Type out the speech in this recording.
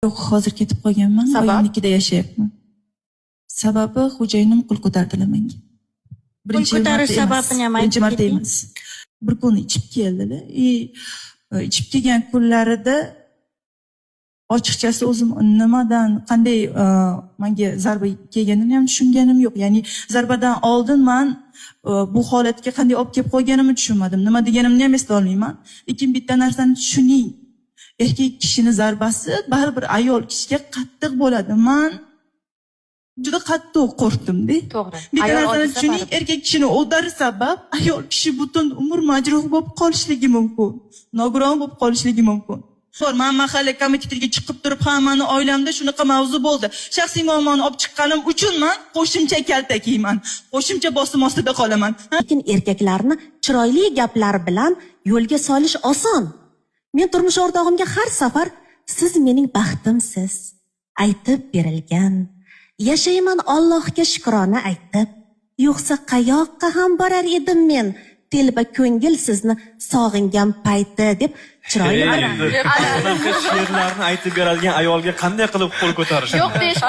Yo'q, hozir ketib qolganman. Sabab? Oyimnikida yashayapman. Sababi xo'jayinim qo'l ko'tardilar menga. Qo'l ko'tarish sababini ham Birinchi aytib marta keting. emas. Bir kun ichib keldilar. Ichib kelgan kunlarida ochiqchasi o'zim nimadan qanday menga zarba kelganini ham tushunganim yo'q. Ya'ni zarbadan oldin men bu holatga qanday olib kelib qo'yganimni tushunmadim. Nima deganimni ham eslay olmayman. Lekin bitta narsani tushuning. Erkak kishini zarbasi baribir ayol kishiga qattiq bo'ladi. Men juda qattiq qo'rqdim-da. To'g'ri. Bitta Ayol narsani oldida tushuning, baribir. erkak kishini o'ldari sabab ayol kishi butun umr majruh bo'lib qolishligi mumkin. Nogiron bo'lib qolishligi mumkin. Men mahalla komitetiga chiqib turib, hammani oilamda shunaqa mavzu bo'ldi. Shaxsiy muammoni olib chiqqanim uchun men qo'shimcha kaltak yeyman. Qo'shimcha bosim ostida qolaman. Lekin erkaklarni chiroyli gaplar bilan yo'lga solish oson. Men turmush o'rtog'imga har safar siz mening baxtimsiz aytib berilgan. Yashayman Allohga shukrona aytib. Yo'qsa qayoqqa ham borar edim men? Telba ko'ngil sizni sog'ingan payti deb chiroyli Bunaqa she'rlarni aytib beradigan ayolga qanday qilib qo'l ko'tarish? Yo'q deyish